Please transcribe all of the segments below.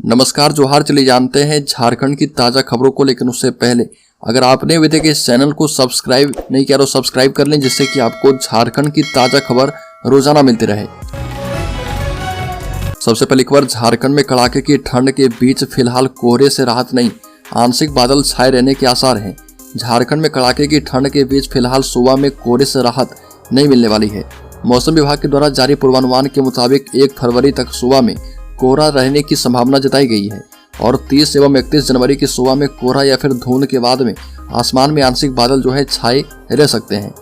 नमस्कार जोहार। चलिए जानते हैं झारखंड की ताज़ा खबरों को, लेकिन उससे पहले अगर आपने अभी तक इस चैनल को सब्सक्राइब नहीं किया तो सब्सक्राइब कर लें, जिससे कि आपको झारखंड की ताज़ा खबर रोजाना मिलती रहे। सबसे पहले एक बार झारखंड में कड़ाके की ठंड के बीच फिलहाल कोहरे से राहत नहीं, आंशिक बादल छाए रहने के आसार हैं। झारखंड में कड़ाके की ठंड के बीच फिलहाल सुबह में कोहरे से राहत नहीं मिलने वाली है। मौसम विभाग के द्वारा जारी पूर्वानुमान के मुताबिक 1 फरवरी तक सुबह में कोहरा रहने की संभावना जताई गई है और 30 एवं 31 जनवरी की सुबह में कोहरा या फिर धुंध के बाद में आसमान में आंशिक बादल छाए रह सकते हैं।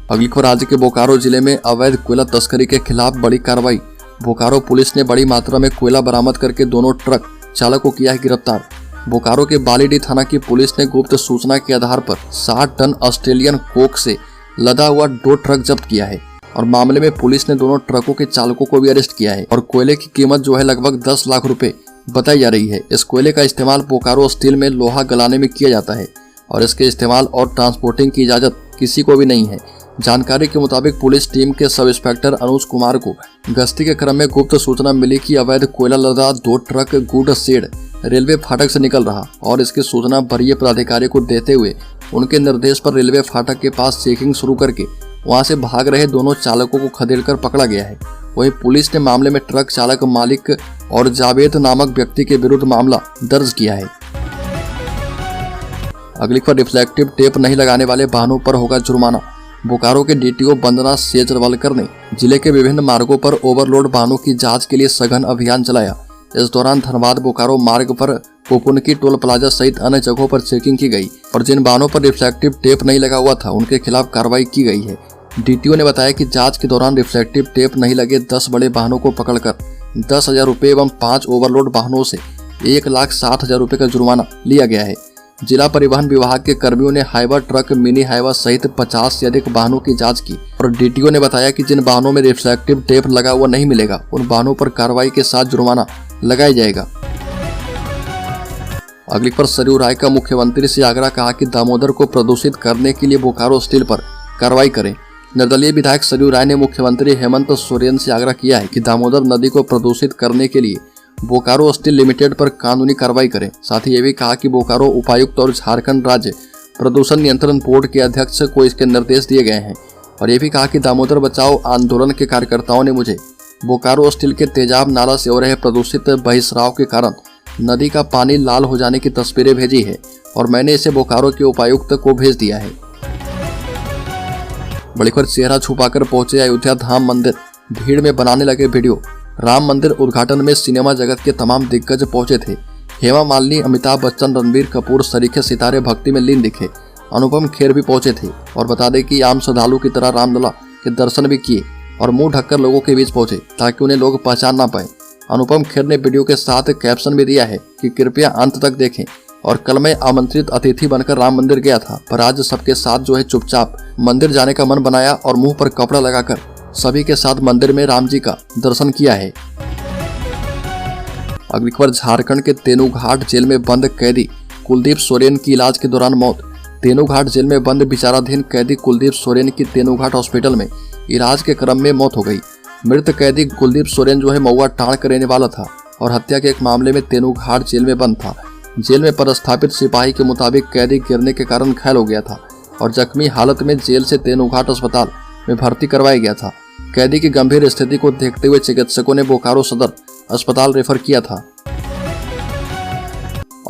अगली खबर, राज्य के बोकारो जिले में अवैध कोयला तस्करी के खिलाफ बड़ी कार्रवाई। बोकारो पुलिस ने बड़ी मात्रा में कोयला बरामद करके दोनों ट्रक चालक को किया है गिरफ्तार। बोकारो के बालीडीह थाना की पुलिस ने गुप्त सूचना के आधार पर 60 टन ऑस्ट्रेलियन कोक से लदा हुआ 2 ट्रक जब्त किया है और मामले में पुलिस ने दोनों ट्रकों के चालकों को भी अरेस्ट किया है और कोयले की कीमत लगभग 10 लाख रुपए बताई जा रही है। इस कोयले का इस्तेमाल बोकारो स्टील में लोहा गलाने में किया जाता है और इसके इस्तेमाल और ट्रांसपोर्टिंग की इजाजत किसी को भी नहीं है। जानकारी के मुताबिक पुलिस टीम के सब इंस्पेक्टर अनुज कुमार को गश्ती के क्रम में गुप्त सूचना मिली कि अवैध कोयला लदा 2 ट्रक गुड शेड रेलवे फाटक से निकल रहा और इसकी सूचना वरीय पदाधिकारी को देते हुए उनके निर्देश पर रेलवे फाटक के पास चेकिंग शुरू करके वहां से भाग रहे दोनों चालकों को खदेड़कर पकड़ा गया है। वहीं पुलिस ने मामले में ट्रक चालक मालिक और जावेद नामक व्यक्ति के विरुद्ध मामला दर्ज किया है। अगली खबर, रिफ्लेक्टिव टेप नहीं लगाने वाले वाहनों पर होगा जुर्माना। बोकारो के डीटीओ वंदना सेजरवालकर ने जिले के विभिन्न मार्गों पर ओवरलोड वाहनों की जांच के लिए सघन अभियान चलाया। इस दौरान धनबाद बोकारो मार्ग पर पुपुनकी टोल प्लाजा सहित अन्य जगहों पर चेकिंग की गई और जिन वाहनों पर रिफ्लेक्टिव टेप नहीं लगा हुआ था उनके खिलाफ कार्रवाई की गई है। डीटीओ ने बताया कि जांच के दौरान रिफ्लेक्टिव टेप नहीं लगे 10 बड़े वाहनों को पकड़कर 10,000 रुपये एवं 5 ओवरलोड वाहनों से 1,60,000 रुपये का जुर्माना लिया गया है। जिला परिवहन विभाग के कर्मियों ने हाइवा ट्रक, मिनी हाइवा सहित 50 से अधिक वाहनों की जांच की और डीटीओ ने बताया कि जिन वाहनों में रिफ्लेक्टिव टेप लगा हुआ नहीं मिलेगा उन वाहनों पर कार्रवाई के साथ जुर्माना लगाया जाएगा। अगली पर सरयू राय का मुख्यमंत्री से आग्रह, कहा कि दामोदर को प्रदूषित करने के लिए बोकारो स्टील पर कार्रवाई करें। निर्दलीय विधायक सरयू राय ने मुख्यमंत्री हेमंत सोरेन से आग्रह किया है कि दामोदर नदी को प्रदूषित करने के लिए बोकारो स्टील लिमिटेड पर कानूनी कार्रवाई करें। साथ ही ये भी कहा कि बोकारो उपायुक्त और झारखंड राज्य प्रदूषण नियंत्रण बोर्ड के अध्यक्ष को इसके निर्देश दिए गए हैं और ये भी कहा कि दामोदर बचाओ आंदोलन के कार्यकर्ताओं ने मुझे बोकारो स्टील के तेजाब नाला से हो रहे प्रदूषित बहिस्राव के कारण नदी का पानी लाल हो जाने की तस्वीरें भेजी है और मैंने इसे बोकारो के उपायुक्त को भेज दिया है। बड़ी खबर, चेहरा छुपाकर पहुंचे अयोध्या धाम मंदिर, भीड़ में बनाने लगे वीडियो। राम मंदिर उद्घाटन में सिनेमा जगत के तमाम दिग्गज पहुंचे थे। हेमा मालिनी, अमिताभ बच्चन, रणबीर कपूर सरीखे सितारे भक्ति में लीन दिखे। अनुपम खेर भी पहुंचे थे और बता दें कि आम श्रद्धालु की तरह रामलला के दर्शन भी किए और मुंह ढककर लोगों के बीच पहुंचे ताकि उन्हें लोग पहचान ना पाए। अनुपम खेर ने वीडियो के साथ कैप्शन भी दिया है कि कृपया अंत तक देखें और कल मैं आमंत्रित अतिथि बनकर राम मंदिर गया था, पर आज सबके साथ चुपचाप मंदिर जाने का मन बनाया और मुंह पर कपड़ा लगाकर सभी के साथ मंदिर में राम जी का दर्शन किया है। अगली खबर, झारखंड के तेनूघाट जेल में बंद कैदी कुलदीप सोरेन की इलाज के दौरान मौत। तेनूघाट जेल में बंद विचाराधीन कैदी कुलदीप सोरेन की तेनूघाट हॉस्पिटल में इलाज के क्रम में मौत हो गई। मृत कैदी कुलदीप सोरेन महुआ टाड़ का रहने वाला था और हत्या के एक मामले में तेनूघाट जेल में बंद था। जेल में पदस्थापित सिपाही के मुताबिक कैदी गिरने के कारण घायल हो गया था और जख्मी हालत में जेल से तेनूघाट अस्पताल में भर्ती करवाया गया था। कैदी की गंभीर स्थिति को देखते हुए चिकित्सकों ने बोकारो सदर अस्पताल रेफर किया था।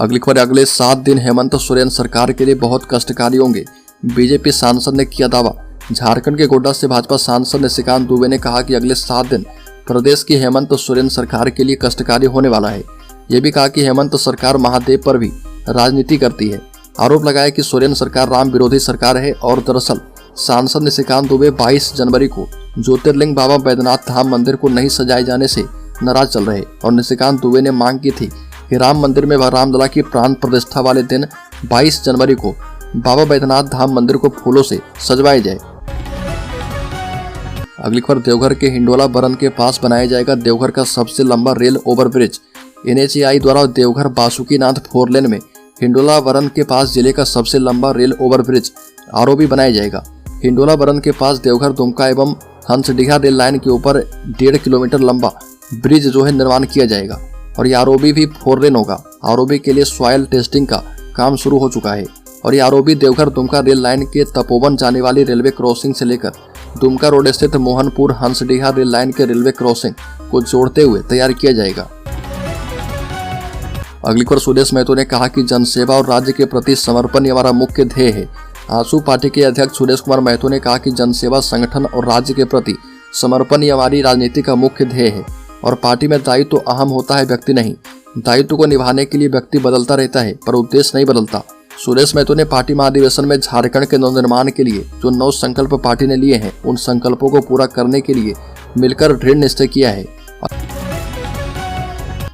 अगली खबर, अगले 7 दिन हेमंत सोरेन सरकार के लिए बहुत कष्टकारी होंगे, बीजेपी सांसद ने किया दावा। झारखंड के गोड्डा से भाजपा सांसद निशिकांत दुबे ने कहा कि अगले 7 दिन प्रदेश की हेमंत सोरेन सरकार के लिए कष्टकारी होने वाला है। ये भी कहा कि हेमंत सरकार महादेव पर भी राजनीति करती है। आरोप लगाया कि सोरेन सरकार राम विरोधी सरकार है और दरअसल सांसद निशिकांत दुबे 22 जनवरी को ज्योतिर्लिंग बाबा बैद्यनाथ धाम मंदिर को नहीं सजाए जाने से नाराज चल रहे और निशिकांत दुबे ने मांग की थी कि राम मंदिर में रामलला की प्राण प्रतिष्ठा वाले दिन 22 जनवरी को बाबा बैद्यनाथ धाम मंदिर को फूलों से सजवाया जाए। अगली खबर, देवघर के हिंडोला बरन के पास बनाया जाएगा देवघर का सबसे लंबा रेल ओवरब्रिज। NHAI द्वारा देवघर बासुकीनाथ 4 लेन में हिंडोला बरन के पास जिले का सबसे लंबा रेल ओवरब्रिज ROB बनाया जाएगा। हिंडोला बरन के पास देवघर दुमका एवं हंसडीहा रेल लाइन के ऊपर 1.5 किलोमीटर लंबा ब्रिज जो है निर्माण किया जाएगा और ये आरओबी भी 4 लेन होगा। आरओबी के लिए सॉइल टेस्टिंग का काम शुरू हो चुका है और ये ROB Deoghar Dumka rail line के तपोवन जाने वाली रेलवे क्रॉसिंग से लेकर दुमका रोड स्थित मोहनपुर हंसडीहा रेल लाइन के रेलवे क्रॉसिंग को जोड़ते हुए तैयार किया जाएगा। अगली खबर सुदेश महतो ने कहा कि जनसेवा और राज्य के प्रति समर्पण ही हमारा मुख्य ध्येय है। आजसू पार्टी के अध्यक्ष सुदेश कुमार महतो ने कहा कि जनसेवा, संगठन और राज्य के प्रति समर्पण ही हमारी राजनीति का मुख्य ध्येय है और पार्टी में दायित्व तो अहम होता है, व्यक्ति नहीं। दायित्व को निभाने के लिए व्यक्ति बदलता रहता है पर उद्देश्य नहीं बदलता। सुरेश महतो ने पार्टी महाधिवेशन में झारखंड के नवनिर्माण के लिए जो 9 संकल्प पार्टी ने लिए हैं, उन संकल्पों को पूरा करने के लिए मिलकर दृढ़ निश्चय किया है।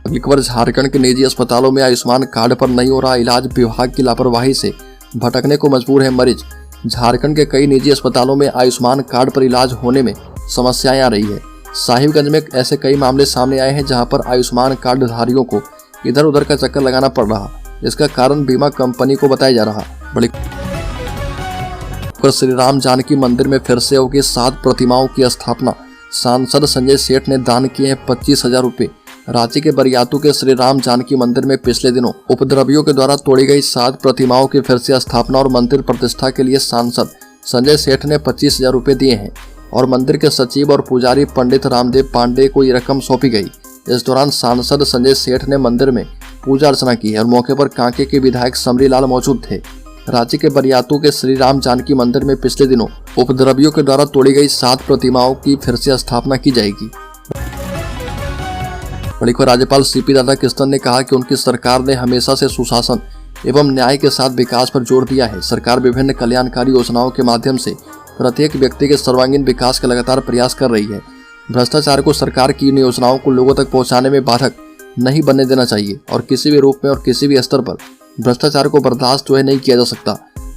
अगली खबर, झारखंड के निजी अस्पतालों में आयुष्मान कार्ड पर नहीं हो रहा इलाज, विभाग की लापरवाही से भटकने को मजबूर है मरीज। झारखंड के कई निजी अस्पतालों में आयुष्मान कार्ड पर इलाज होने में समस्याएं आ रही है। साहिबगंज में ऐसे कई मामले सामने आए हैं जहां पर आयुष्मान कार्ड धारियों को इधर उधर का चक्कर लगाना पड़ रहा। इसका कारण बीमा कंपनी को बताया जा रहा। बड़ी श्री राम जानकी मंदिर में फिर से होगी 7 प्रतिमाओं की स्थापना। सांसद संजय सेठ ने दान किए हैं 25,000 रुपए। रांची के बरियातू के श्री राम जानकी मंदिर में पिछले दिनों उपद्रवियों के द्वारा तोड़ी गई 7 प्रतिमाओं की फिर से स्थापना और मंदिर प्रतिष्ठा के लिए सांसद संजय सेठ ने 25,000 रुपए दिए हैं और मंदिर के सचिव और पुजारी पंडित रामदेव पांडे को ये रकम सौंपी गई। इस दौरान सांसद संजय सेठ ने मंदिर में पूजा अर्चना की है और मौके पर कांके के विधायक समरी लाल मौजूद थे। रांची के बरियातू के श्री राम जानकी मंदिर में पिछले दिनों उपद्रवियों के द्वारा तोड़ी गई 7 प्रतिमाओं की फिर से स्थापना की जाएगी। बड़ी खबर, राज्यपाल सीपी राधाकृष्णन ने कहा कि उनकी सरकार ने हमेशा से सुशासन एवं न्याय के साथ विकास पर जोर दिया है। सरकार विभिन्न कल्याणकारी योजनाओं के माध्यम से प्रत्येक व्यक्ति के सर्वांगीण विकास का लगातार प्रयास कर रही है। भ्रष्टाचार को सरकार की इन योजनाओं को लोगों तक पहुंचाने में बाधक नहीं बनने देना चाहिए और किसी भी रूप में और किसी भी स्तर पर भ्रष्टाचार को बर्दाश्त नहीं किया जा सकता।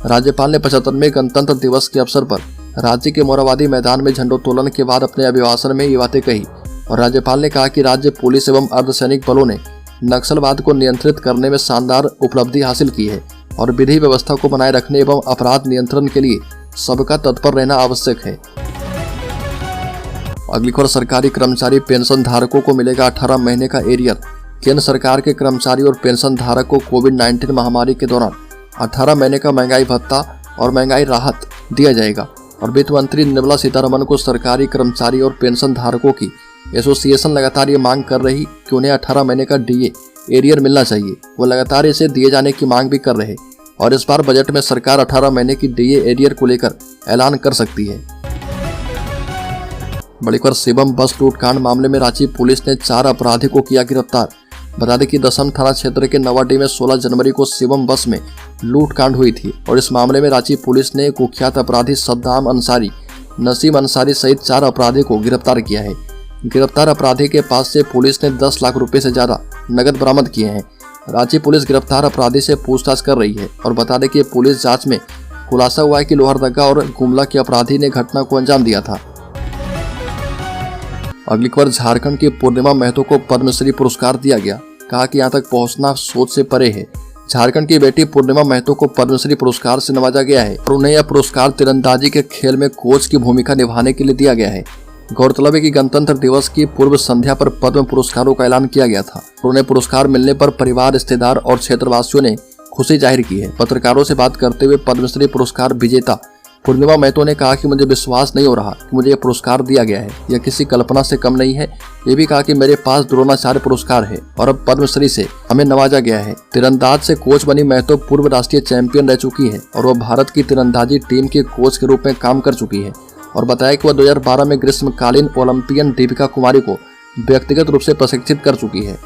राज्यपाल ने 75वें गणतंत्र दिवस के अवसर पर राज्य के मोराबादी मैदान में झंडोत्तोलन के बाद अपने अभिभाषण में ये बातें कही और राज्यपाल ने कहा कि राज्य पुलिस एवं अर्धसैनिक बलों ने नक्सलवाद को नियंत्रित करने में शानदार उपलब्धि हासिल की है और विधि व्यवस्था को बनाए रखने एवं अपराध नियंत्रण के लिए सबका तत्पर रहना आवश्यक है। अगली खबर, सरकारी कर्मचारी पेंशन धारकों को मिलेगा 18 महीने का एरियर। केंद्र सरकार के कर्मचारी और पेंशन धारक को कोविड-19 महामारी के दौरान 18 महीने का महंगाई भत्ता और महंगाई राहत दिया जाएगा और वित्त मंत्री निर्मला सीतारमण को सरकारी कर्मचारी और पेंशन धारकों की एसोसिएशन लगातार ये मांग कर रही कि उन्हें 18 महीने का डीए एरियर मिलना चाहिए। वो लगातार इसे दिए जाने की मांग भी कर रहे और इस बार बजट में सरकार 18 महीने की डीए एरियर को लेकर ऐलान कर सकती है। बड़ी खबर, शिवम बस लूटकांड मामले में रांची पुलिस ने 4 अपराधी को किया गिरफ्तार। बता दें कि दसम थाना क्षेत्र के नवाडी में 16 जनवरी को शिवम बस में लूटकांड हुई थी और इस मामले में रांची पुलिस ने कुख्यात अपराधी सद्दाम अंसारी, नसीम अंसारी सहित 4 अपराधी को गिरफ्तार किया है। गिरफ्तार अपराधी के पास से पुलिस ने 10 लाख रुपए से ज्यादा नकद बरामद किए हैं। रांची पुलिस गिरफ्तार अपराधी से पूछताछ कर रही है और बता दें कि पुलिस जांच में खुलासा हुआ है कि लोहरदगा और गुमला के अपराधी ने घटना को अंजाम दिया था। अगली खबर, झारखंड की पूर्णिमा महतो को पद्मश्री पुरस्कार दिया गया। कहा कि यहाँ तक पहुँचना सोच से परे है। झारखंड की बेटी पूर्णिमा महतो को पद्मश्री पुरस्कार से नवाजा गया है और उन्हें यह पुरस्कार तीरंदाजी के खेल में कोच की भूमिका निभाने के लिए दिया गया है। गौरतलब है कि गणतंत्र दिवस की पूर्व संध्या पर पद्म पुरस्कारों का ऐलान किया गया था। उन्हें पुरस्कार मिलने पर परिवार, रिश्तेदार और क्षेत्रवासियों ने खुशी जाहिर की है। पत्रकारों से बात करते हुए पद्मश्री पुरस्कार विजेता पूर्णिमा महतो ने कहा कि मुझे विश्वास नहीं हो रहा कि मुझे यह पुरस्कार दिया गया है। यह किसी कल्पना से कम नहीं है। ये भी कहा कि मेरे पास द्रोणाचार्य पुरस्कार है और अब पद्मश्री से हमें नवाजा गया है। तीरंदाज से कोच बनी महतो पूर्व राष्ट्रीय चैंपियन रह चुकी है और वह भारत की तीरंदाजी टीम के कोच के रूप में काम कर चुकी है और बताया कि वह 2012 में ग्रीष्मकालीन ओलंपियन दीपिका कुमारी को व्यक्तिगत रूप से प्रशिक्षित कर चुकी है।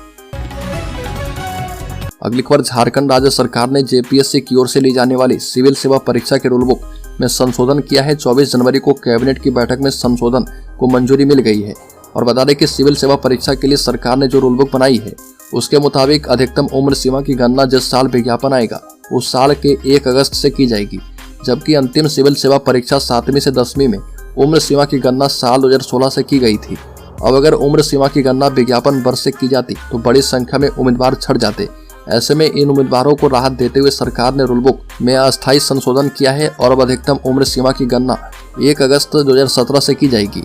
अगली खबर, झारखंड राज्य सरकार ने जेपीएससी की ओर से ली जाने वाली सिविल सेवा परीक्षा के रूल बुक में संशोधन किया है। 24 जनवरी को कैबिनेट की बैठक में संशोधन को मंजूरी मिल गई है और बता दें कि सिविल सेवा परीक्षा के लिए सरकार ने जो रूल बुक बनाई है उसके मुताबिक अधिकतम उम्र सीमा की गणना जिस साल विज्ञापन आएगा उस साल के 1 अगस्त से की जाएगी, जबकि अंतिम सिविल सेवा परीक्षा 7वीं से 10वीं में उम्र सीमा की गणना साल 2016 से की गई थी। अब अगर उम्र सीमा की गणना विज्ञापन वर्ष से की जाती तो बड़ी संख्या में उम्मीदवार छट जाते। ऐसे में इन उम्मीदवारों को राहत देते हुए सरकार ने रूल बुक में अस्थायी संशोधन किया है और अब अधिकतम उम्र सीमा की गणना 1 अगस्त 2017 से की जाएगी।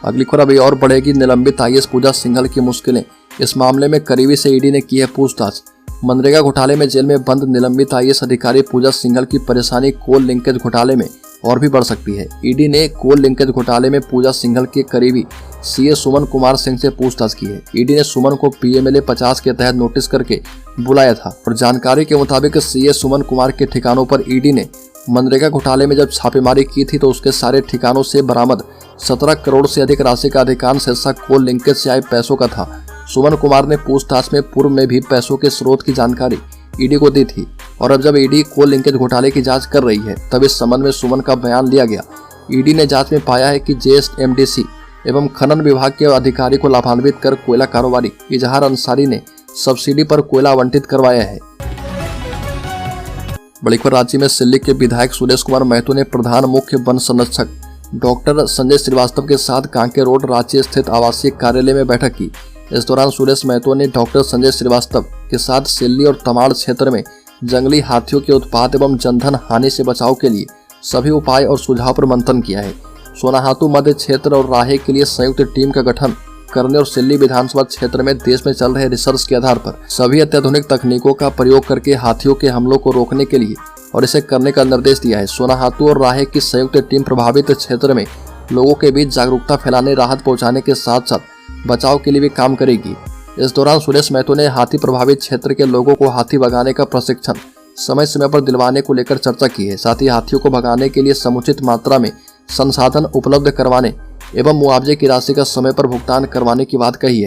अगली खबर अभी और बढ़ेगी, निलंबित आईएएस पूजा सिंघल की मुश्किलें। इस मामले में करीबी से ईडी ने की है पूछताछ। मनरेगा घोटाले में जेल में बंद निलंबित आईएएस अधिकारी पूजा सिंघल की परेशानी कोल लिंकेज घोटाले में और भी बढ़ सकती है। ईडी ने कोल लिंकेज घोटाले में पूजा सिंघल के करीबी सीए सुमन कुमार सिंह से पूछताछ की है। ईडी ने सुमन को पीएमएलए 50 के तहत नोटिस करके बुलाया था और जानकारी के मुताबिक सीए सुमन कुमार के ठिकानों पर ईडी ने मनरेगा घोटाले में जब छापेमारी की थी तो उसके सारे ठिकानों से बरामद 17 करोड़ से अधिक राशि का अधिकांश हिस्सा कोल लिंकेज से आए पैसों का था। सुमन कुमार ने पूछताछ में पूर्व में भी पैसों के स्रोत की जानकारी ईडी को दी थी और अब जब ईडी कोल लिंकेज घोटाले की जांच कर रही है तब इस संबंध में सुमन का बयान लिया गया। ईडी ने जांच में पाया है कि जेएसएमडीसी एवं खनन विभाग के अधिकारी को लाभान्वित कर कोयला कारोबारी इजहार अंसारी ने सब्सिडी पर कोयला आवंटित करवाया है। बड़ी खबर, राज्य में सिल्ली के विधायक सुरेश कुमार महतो ने प्रधान मुख्य वन संरक्षक डॉक्टर संजय श्रीवास्तव के साथ कांके रोड रांची स्थित आवासीय कार्यालय में बैठक की। इस दौरान सुरेश महतो ने डॉक्टर संजय श्रीवास्तव के साथ सिल्ली और तमाड़ क्षेत्र में जंगली हाथियों के उत्पात एवं जनधन हानि से बचाव के लिए सभी उपाय और सुझाव पर मंथन किया है। सोनाहातू मध्य क्षेत्र और राहे के लिए संयुक्त टीम का गठन करने और सिल्ली विधानसभा क्षेत्र में देश में चल रहे रिसर्च के आधार पर सभी अत्याधुनिक तकनीकों का प्रयोग करके हाथियों के हमलों को रोकने के लिए और इसे करने का निर्देश दिया है। सोनाहातू और राहे की संयुक्त टीम प्रभावित क्षेत्र में लोगों के बीच जागरूकता फैलाने, राहत पहुंचाने के साथ साथ बचाव के लिए भी काम करेगी। इस दौरान सुरेश महतो ने हाथी प्रभावित क्षेत्र के लोगों को हाथी भगाने का प्रशिक्षण समय समय पर दिलवाने को लेकर चर्चा की है। साथ ही हाथियों को भगाने के लिए समुचित मात्रा में संसाधन उपलब्ध करवाने एवं मुआवजे की राशि का समय पर भुगतान करवाने की बात कही है।